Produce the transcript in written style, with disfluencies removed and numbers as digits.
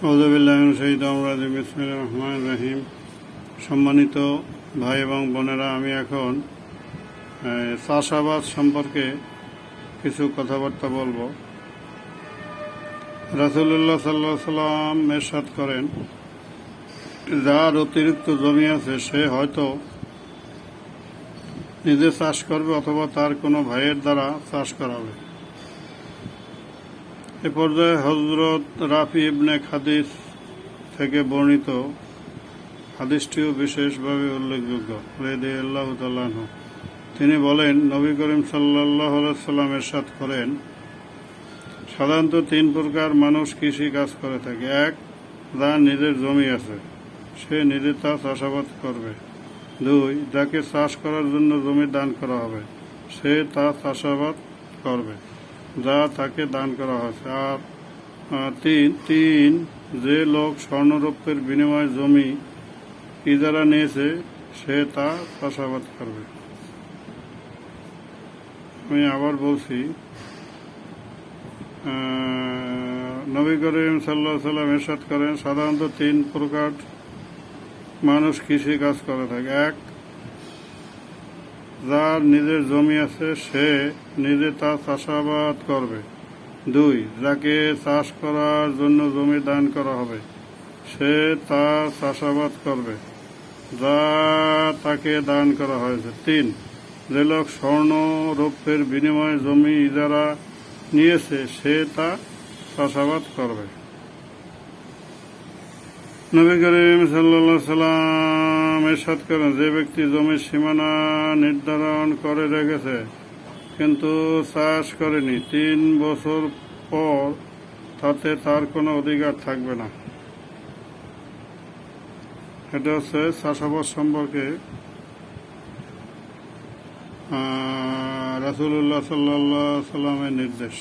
আউযুবিল্লাহি মিনাশ শাইতানির রাজিম। বিসমিল্লাহির রহমানির রহিম। সম্মানিত ভাই এবং বোনেরা, আমি এখন চাষাবাদ সম্পর্কে কিছু কথাবার্তা বলবো। রাসূলুল্লাহ সাল্লাল্লাহু আলাইহি সাল্লাম ইরশাদ করেন, যার অতিরিক্ত জমি আছে সে হয়তো নিজে চাষ করবে অথবা তার কোনো ভাইয়ের দ্বারা চাষ করাবে। এ পর্যায়ে হযরত রাফি ইবনে খাদিজ থেকে বর্ণিত হাদিসটিও বিশেষভাবে উল্লেখযোগ্য। রাদিয়াল্লাহু তাআলা আনহু তিনি বলেন, নবী করিম সাল্লাল্লাহু আলাইহি সাল্লাম ইরশাদ করেন, সাধারণত তিন প্রকার মানুষ কৃষি কাজ করে থাকে। এক, যার নিজের জমি আছে, সে নিজে তা চাষাবাদ করবে। দুই, যাকে চাষ করার জন্য জমি দান করা হবে, সে তা চাষাবাদ করবে যা তাকে দান করা হয়েছে। আর তিন, যে লোক স্বর্ণরৌপ্যের বিনিময়ে জমি ইজারা নিয়েছে, সে তা চাষাবাদ করবে। আমি আবার বলছি, নবী করিম সাল্লাল্লাহু আলাইহি সাল্লাম ইরশাদ করেন, সাধারণত তিন প্রকার মানুষ কৃষি কাজ করে থাকে। এক, যার নিজের জমি আছে, সে নিজে তা চাষাবাদ করবে। দুই, যাকে চাষ করার জন্য জমি দান করা হবে, সে তা চাষাবাদ করবে যা তাকে দান করা হয়েছে। তিন, যে লোক স্বর্ণ রৌপ্যের বিনিময়ে জমি ইজারা নিয়েছে, সে তা চাষাবাদ করবে। নবী করিম সাল্লাল্লাহু আলাইহি সাল্লাম ইরশাদ করেন, যে ব্যক্তি জমির সীমানা নির্ধারণ করে রেখেছে কিন্তু চাষ করেনি, 3 বছর পর তাতে তার কোনো অধিকার থাকবে না। এটা হচ্ছে চাষাবাদ সম্পর্কে রাসূলুল্লাহ সাল্লাল্লাহু আলাইহি সাল্লামের নির্দেশ।